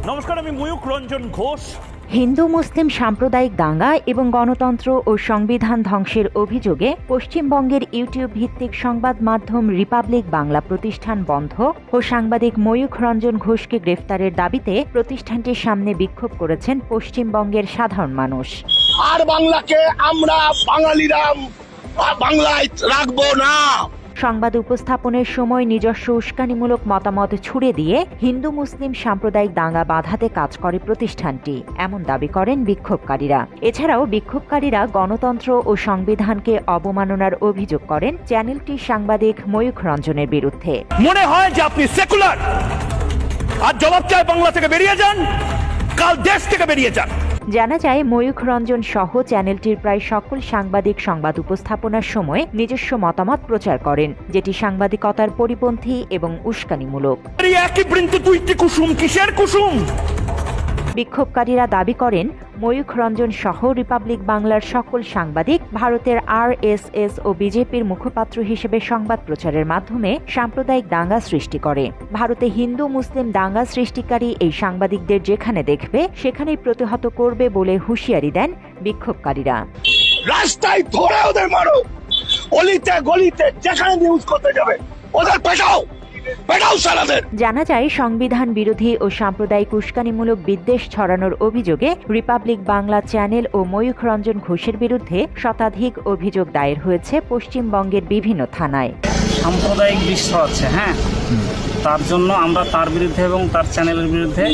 নমস্কার, আমি ময়ূখ রঞ্জন ঘোষ। হিন্দু মুসলিম সাম্প্রদায়িক দাঙ্গা এবং গণতন্ত্র ও সংবিধান ধ্বংসের অভিযোগে পশ্চিমবঙ্গের ইউটিউব ভিত্তিক সংবাদ মাধ্যম রিপাবলিক বাংলা প্রতিষ্ঠান বন্ধ ও সাংবাদিক ময়ূখ রঞ্জন ঘোষকে গ্রেফতারের দাবিতে প্রতিষ্ঠানটির সামনে বিক্ষোভ করেছেন পশ্চিমবঙ্গের সাধারণ মানুষ। আর বাংলাকে আমরা বাঙালিরা বাংলায় রাখবো না। সংবাদ উপস্থাপনের সময় নিজস্ব উস্কানিমূলক মতামত ছুড়ে দিয়ে হিন্দু মুসলিম সাম্প্রদায়িক দাঙ্গা বাঁধাতে কাজ করে প্রতিষ্ঠানটি, এমন দাবি করেন বিক্ষোভকারীরা। এছাড়াও বিক্ষোভকারীরা গণতন্ত্র ও সংবিধানকে অবমাননার অভিযোগ করেন চ্যানেলটির সাংবাদিক ময়ূখ রঞ্জনের বিরুদ্ধে। মনে হয় যে আপনি সেকুলার, আর জবাব চাই বাংলা থেকে বেরিয়ে যান, কাল দেশ থেকে বেরিয়ে যান। জানা যায়, ময়ূখ রঞ্জন সহ চ্যানেলটির প্রায় সকল সাংবাদিক সংবাদ উপস্থাপনার সময় নিজস্ব মতামত প্রচার করেন, যেটি সাংবাদিকতার পরিপন্থী এবং উস্কানিমূলক। একই বৃন্তে দুইটি কুসুম, কিসের কুসুম? বিক্ষোভকারীরা দাবি করেন ময়ূখ রঞ্জন সহ রিপাবলিক বাংলার সকল সাংবাদিক ভারতের RSS ও বিজেপির মুখপাত্র হিসেবে সংবাদ প্রচারের মাধ্যমে সাম্প্রদায়িক দাঙ্গা সৃষ্টি করে। ভারতে হিন্দু মুসলিম দাঙ্গা সৃষ্টিকারী এই সাংবাদিকদের যেখানে দেখবে সেখানেই প্রতিহত করবে বলে হুঁশিয়ারি দেন বিক্ষোভকারীরা। রাস্তায় ধরে ওদের মারো, অলিতে গলিতে যেখানে নিউজ করতে যাবে ওদের পেটাও। জানা যায়, সংবিধান বিরোধী ও সাম্প্রদায়িক উস্কানিমূলক বিদ্বেষ ছড়ানোর অভিযোগে রিপাবলিক বাংলা চ্যানেল ও ময়ূখ রঞ্জন ঘোষের বিরুদ্ধে শতাধিক অভিযোগ দায়ের হয়েছে পশ্চিমবঙ্গের বিভিন্ন থানায়। সাম্প্রদায়িক দৃশ্য আছে, তার জন্য আমরা তার বিরুদ্ধে এবং তার চ্যানেলের বিরুদ্ধে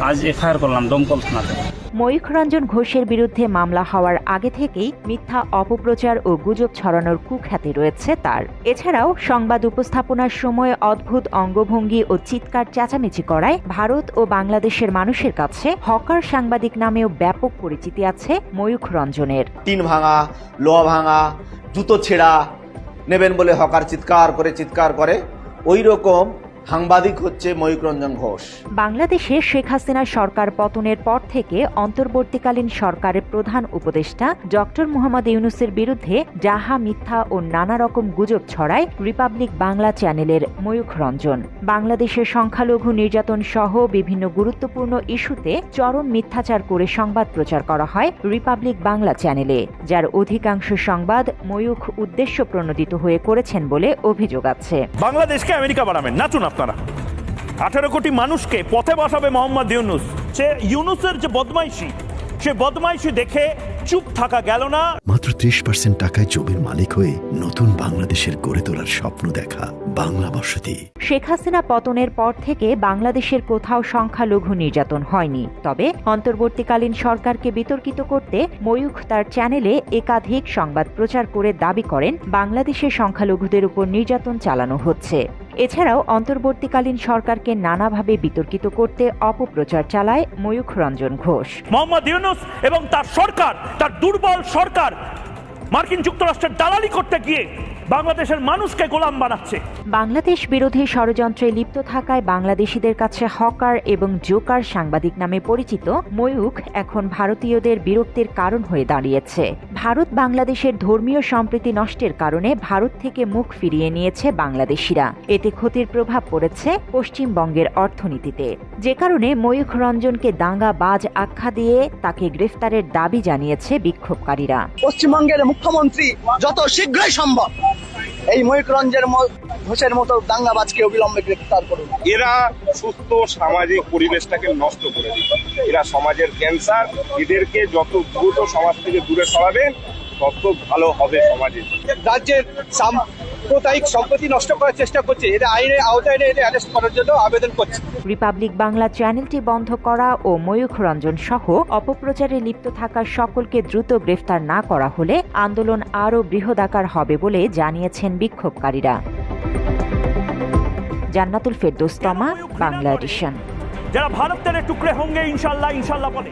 আজ এফআইআর করলাম দমকল থানাতে। ময়ূখ রঞ্জন ঘোষের বিরুদ্ধে মামলা হওয়ার আগে থেকেই মিথ্যা অপপ্রচার ও গুজব ছড়ানোর কুখ্যাতি রয়েছে তার। এছাড়াও সংবাদ উপস্থাপনার সময় অদ্ভুত অঙ্গভঙ্গি ও চিৎকার চেঁচামেচি করায় ভারত ও বাংলাদেশের মানুষের কাছে হকার সাংবাদিক নামেও ব্যাপক পরিচিতি আছে ময়ূখ রঞ্জনের। টিন ভাঙা, লোহা ভাঙা, জুতো ছেঁড়া নেবেন বলে হকার চিৎকার করে ওই রকম সাংবাদিক হচ্ছে ময়ূখ রঞ্জন ঘোষ। বাংলাদেশে শেখ হাসিনা সরকার পতনের পর থেকে অন্তর্বর্তীকালীন সরকারের প্রধান উপদেষ্টা ডক্টর মোহাম্মদ ইউনূসের বিরুদ্ধে যাহা মিথ্যা ও নানা রকম গুজব ছড়ায় রিপাবলিক বাংলা চ্যানেলের ময়ূখ রঞ্জন। বাংলাদেশের সংখ্যালঘু নির্যাতন সহ বিভিন্ন গুরুত্বপূর্ণ ইস্যুতে চরম মিথ্যাচার করে সংবাদ প্রচার করা হয় রিপাবলিক বাংলা চ্যানেলে, যার অধিকাংশ সংবাদ ময়ূখ উদ্দেশ্য প্রণোদিত হয়ে করেছেন বলে অভিযোগ আছে। বাংলাদেশকে আমেরিকা বানাবেন, নাচুন আপনারা। 18 কোটি মানুষকে পথে বসাবে মোহাম্মদ ইউনূস। সে ইউনূসের যে বদমাইশি, সে বদমাইশি দেখে চুপ থাকা গেল না। মাত্র 30% টাকায় জমির মালিক হয়ে নতুন বাংলাদেশের গড়ে তোলার স্বপ্ন দেখা বাংলা বসতি। শেখ হাসিনা পতনের পর থেকে বাংলাদেশের কোথাও সংখ্যালঘু নির্যাতন হয়নি, তবে অন্তর্বর্তীকালীন সরকারকে বিতর্কিত করতে ময়ূখ তার চ্যানেলে একাধিক সংবাদ প্রচার করে দাবি করেন বাংলাদেশের সংখ্যালঘুদের উপর নির্যাতন চালানো হচ্ছে। এছাড়াও অন্তর্বর্তীকালীন সরকারকে নানাভাবে বিতর্কিত করতে অপপ্রচার চালায় ময়ূখ রঞ্জন ঘোষ। মোহাম্মদ ইউনূস এবং তার সরকার, তার দুর্বল সরকার মার্কিন যুক্তরাষ্ট্রের দালালি করতে গিয়ে বাংলাদেশের মানুষকে গোলাম বানাচ্ছে। বাংলাদেশ বিরোধী ষড়যন্ত্রে লিপ্ত থাকায় বাংলাদেশিদের কাছে হকার এবং জোকার সাংবাদিক নামে পরিচিত ময়ূখ এখন ভারতীয়দের বিরক্তির কারণ হয়ে দাঁড়িয়েছে। ভারত বাংলাদেশের ধর্মীয় সম্প্রীতি নষ্টের কারণে ভারত থেকে মুখ ফিরিয়ে নিয়েছে বাংলাদেশিরা। এতে ক্ষতির প্রভাব পড়েছে পশ্চিমবঙ্গের অর্থনীতিতে, যে কারণে ময়ূখ রঞ্জনকে দাঙ্গাবাজ আখ্যা দিয়ে তাকে গ্রেফতারের দাবি জানিয়েছে বিক্ষোভকারীরা। পশ্চিমবঙ্গের মুখ্যমন্ত্রী যত শীঘ্রই সম্ভব এই ময়ূখ রঞ্জন ঘোষের মতো দাঙ্গাবাজকে অবিলম্বে গ্রেফতার করুন। এরা সুস্থ সামাজিক পরিবেশটাকে নষ্ট করে দিচ্ছে। এরা সমাজের ক্যান্সার। এদেরকে যত দ্রুত সমাজ থেকে দূরে সরাবেন তত ভালো হবে সমাজে। রাজ্যের সাম্প্রদায়িক সম্পত্তি নষ্ট করার চেষ্টা করছে, এরা আইনের আওতায় এনে অ্যারেস্ট করার জন্য আবেদন করছে। রিপাবলিক বাংলা চ্যানেলটি বন্ধ করা ও ময়ূখ রঞ্জন সহ অপপ্রচারে লিপ্ত থাকা সকলকে দ্রুত গ্রেফতার না করা হলে আন্দোলন আরও বৃহদাকার হবে বলে জানিয়েছেন বিক্ষোভকারীরা। জান্নাতুল ফেরদৌস তমা, বাংলা এডিশন। যারা ভারতের টুকরে হোঙ্গে ইনশাল্লাহ বলে।